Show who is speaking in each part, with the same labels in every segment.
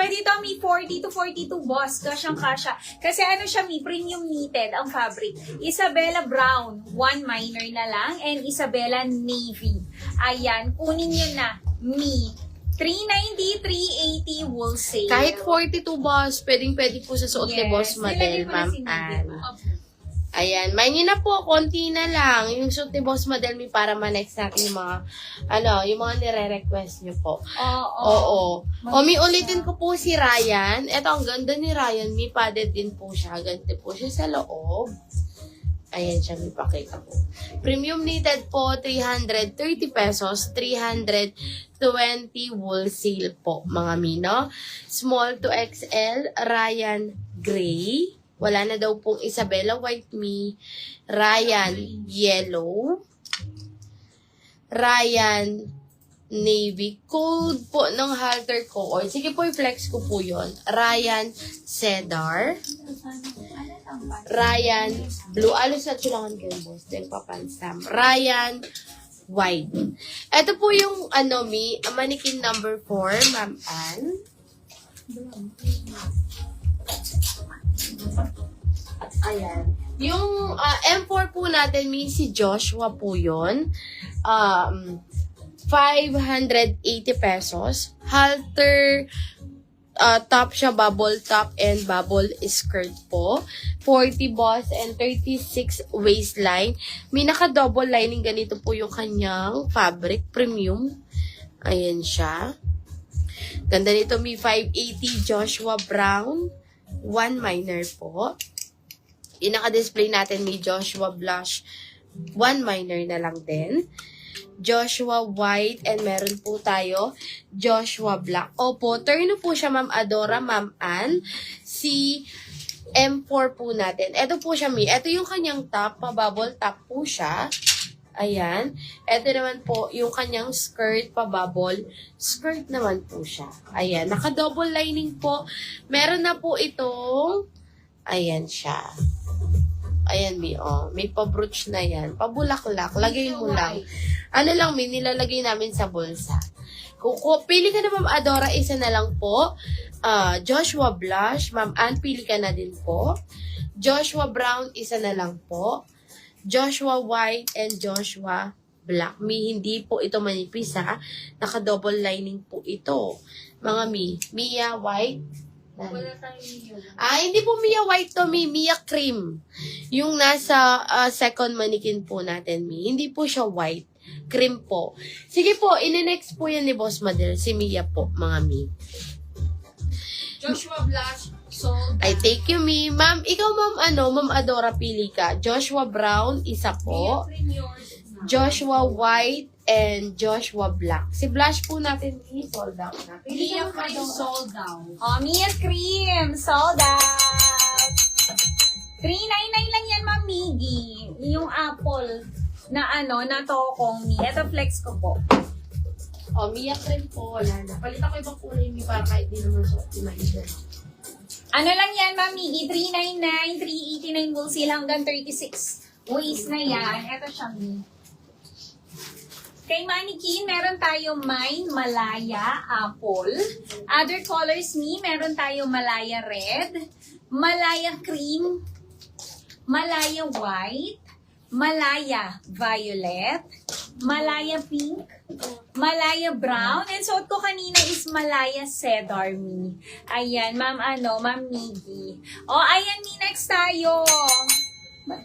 Speaker 1: pwede ito may 40 to 42 boss. Kasyang-kasya. Kasi ano siya, may premium knitted ang fabric. Isabella Brown, 1 minor na lang. And Isabella Navy. Ayan, kunin nyo na. Me. 390, 380 wholesale.
Speaker 2: Kahit 42 boss, pwedeng-pwede po sa suot ni Boss Madel, Ma'am Ann. Ayan, may nyo na po, konti na lang. Yung suot ni Boss Madel, may para ma-next natin yung mga, yung mga nire-request nyo po. Oo. O, may ulitin ko po si Ryan. Ito, ang ganda ni Ryan. May padded din po siya. Ganito po siya sa loob. Ayan siya, may pakita po. Premium knitted po, 330 pesos. 320 wholesale po, mga mino. Small to XL, Ryan Gray. Wala na daw pong Isabella White Me. Ryan Yellow. Ryan Navy. Code po ng halter ko. Or, sige po, i-flex ko po yun. Ryan Cedar. Ryan Blue. Alos na chulangan kayo, boss. Then, papansam. Ryan White. Ito po yung, mannequin number 4, Ma'am Ann. Ayan. Yung M4 po natin, may si Joshua po yun. 580 pesos. Halter, top siya, bubble top and bubble skirt po. 40 boss and 36 waistline. May naka-double lining, ganito po yung kanyang fabric, premium. Ayan siya. Ganda nito, may 580 Joshua Brown. 1 minor po. Yung naka-display natin, may Joshua Blush. 1 minor na lang din. Joshua White, and meron po tayo Joshua Black. Opo, turno po siya, Ma'am Adora, Ma'am Ann. Si M4 po natin. Ito po siya, ito yung kanyang top, pa-bubble top po siya. Ayan. Ito naman po, yung kanyang skirt, pa-bubble skirt naman po siya. Ayan. Naka-double lining po. Meron na po itong, ayan siya. Ayan, may pa-brooch na yan. Pabulaklak. Lagay mo lang. Ano lang, nilalagay namin sa bulsa. Kung pili ka na, Ma'am Adora, isa na lang po. Joshua Blush. Ma'am Ann, pili ka na din po. Joshua Brown, isa na lang po. Joshua White and Joshua Black. Hindi po ito manipis, ha. Naka-double lining po ito. Mga Mia White.
Speaker 1: Wala tayong yun.
Speaker 2: Hindi po Mia White to, Mia Cream. Yung nasa second mannequin po natin, hindi po siya white. Cream po. Sige po, ine-next po yan ni Boss Madel. Si Mia po, mga
Speaker 1: Joshua Blush, sold.
Speaker 2: I take you, Ma'am, ikaw, Ma'am Adora, pili ka. Joshua Brown, isa po. Joshua White and Joshua Black. Si Blush po natin, sold out na.
Speaker 1: Mia Cream, sold out. Mia Cream, sold out. 399 lang yan, Ma'am Miggy. Yung apple na na tokong Mi. Ito, flex ko po.
Speaker 2: Mia Cream po, wala na. Palit ako ibang kulay, para kahit di naman sa optimizer.
Speaker 1: Ano lang yan, Ma'am Miggy? 399, 389 wholesale hanggang 36. Waist na yan. Ito siya, Mi. Kay Mannequin, meron tayo Mine, Malaya, Apple. Other colors, meron tayo Malaya Red, Malaya Cream, Malaya White, Malaya Violet, Malaya Pink, Malaya Brown, and suot ko kanina is Malaya Cedar, Ayan, Ma'am Miggy. Ayan, next tayo. Ba't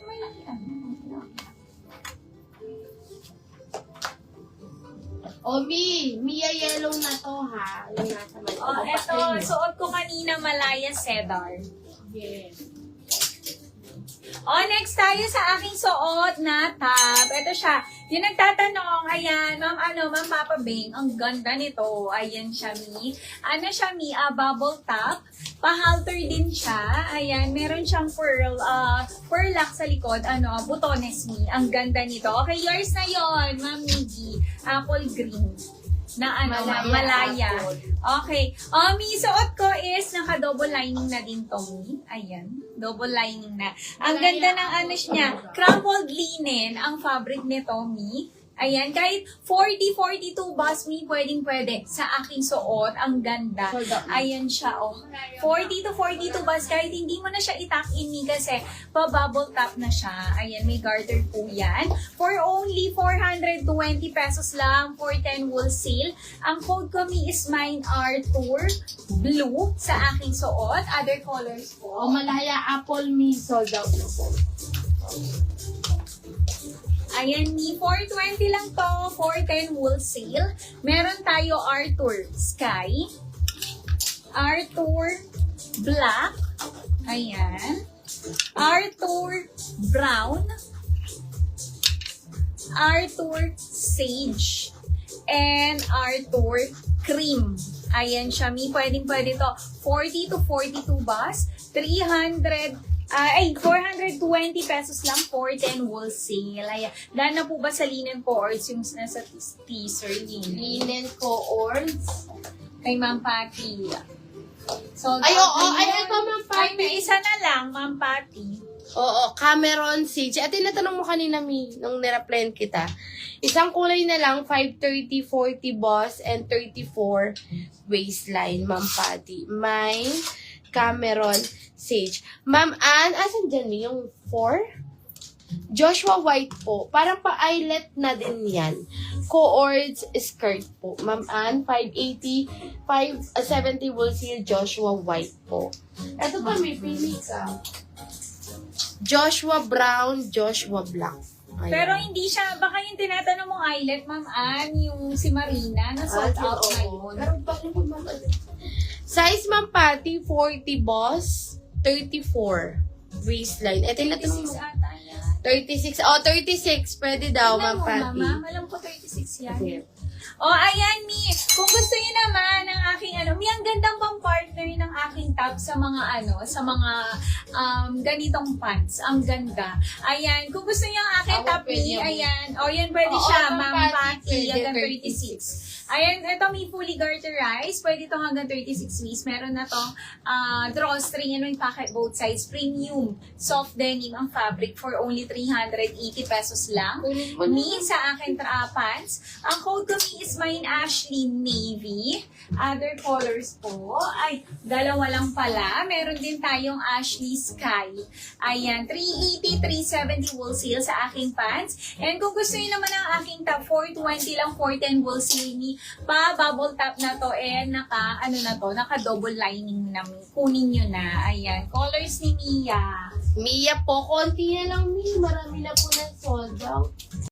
Speaker 1: may
Speaker 2: Mia yellow na to, ha? Yung nasa
Speaker 1: ito, suot ko kanina Malaya Cedar.
Speaker 2: Yes.
Speaker 1: Next tayo sa aking suot na top. Ito siya. Yung nagtatanong, ayan, Ma'am Papa Bing, ang ganda nito. Ayan siya, Ano siya, bubble top. Pa-halter din siya. Ayan, meron siyang pearl lock sa likod. Butones, Ang ganda nito. Okay, yours na yon, Ma'am Miggy. Apple green. Na Malaya. Okay. Suot ko is naka-double lining na din to, Ayan. Double lining na. Ang ganda ng niya. Crumpled linen ang fabric nito, Ayan, kahit 40, 42 boss me, pwedeng-pwede. Sa aking suot, ang ganda.
Speaker 2: Sold out.
Speaker 1: Ayan siya, oh. 40 to 42 boss, kahit hindi mo na siya itak in me kasi pa-bubble top na siya. Ayan, may garter po yan. For only 420 pesos lang for 10 wool sale. Ang code ko me is mine Arthur Blue sa aking suot. Other colors po.
Speaker 2: O Malaya Apple Me, sold out na po.
Speaker 1: Ayan, ni 420 lang to for 10 wool sale. Meron tayo Arthur Sky, Arthur Black, ayan, Arthur Brown, Arthur Sage, and Arthur Cream. Ayan siya, mi pwedeng-pwede to. 40 to 42 bus, 420 pesos lang for 10 wool sale. Ayan. Dahil na po ba sa linen coords yung nasa teaser linen?
Speaker 2: Linen coords.
Speaker 1: Kay Ma'am Patty. So,
Speaker 2: Ay, oo. Ay, ito, Ma'am
Speaker 1: Ay, may
Speaker 2: Patty.
Speaker 1: isa na lang, Ma'am Patty.
Speaker 2: Oo, Cameron Sage. At tinatanong mo kanina, Mi, nung nireplan kita. Isang kulay na lang, 530, 40 boss, and 34 waistline, Ma'am Patty. May Cameron Sage. Ma'am Ann, asan dyan, Mi? Yung 4? Joshua White po. Parang pa-eyelet na din yan. Coords skirt po. Ma'am Ann, 580, 570 wool seal, Joshua White po. Ito pa, may pili ka. Joshua Brown, Joshua Black. Ayan.
Speaker 1: Pero hindi siya, baka yung tinatanong mong eyelet, Ma'am Ann, yung si Marina, na sold out na yun.
Speaker 2: Pero paano po size, Ma'am Patty, 40 boss, 34 waistline. Ito yung natanong
Speaker 1: 36
Speaker 2: mo.
Speaker 1: ata yan.
Speaker 2: 36. Oh, 36. Pwede daw,
Speaker 1: Tingnan
Speaker 2: Ma'am
Speaker 1: mo,
Speaker 2: Patty.
Speaker 1: Ma'am. Alam ko 36 yan.
Speaker 2: Okay.
Speaker 1: Oh, ayan, Mi. Kung gusto niyo naman ng aking Mi, ang gandang pang partner ng aking top sa mga sa mga ganitong pants. Ang ganda. Ayan, kung gusto niyo ang aking
Speaker 2: Ako,
Speaker 1: top,
Speaker 2: pwede
Speaker 1: Mi,
Speaker 2: mo.
Speaker 1: ayan. O, yan, pwede
Speaker 2: Oo,
Speaker 1: siya,
Speaker 2: Ma'am
Speaker 1: Ma'am
Speaker 2: Patty,
Speaker 1: Patty,
Speaker 2: pwede,
Speaker 1: hanggang 36. Ayan, ito may fully garterized. Pwede ito hanggang 36 waist. Meron na tong drawstring, yung packet both sides. Premium, soft denim ang fabric for only 380 pesos lang. Me, sa akin pants. Ang code ko Mi is mine Ashley Navy. Other colors po. Ay, dalawa lang pala. Meron din tayong Ashley Sky. Ayan, 380, 370 wool seal sa aking pants. And kung gusto niyo naman ang aking top, 420 lang, 410 wool seal ni pa bubble top na to and naka double lining na kunin nyo na. Ayan, colors ni Mia.
Speaker 2: Mia po, konti na lang, Mi. Marami na po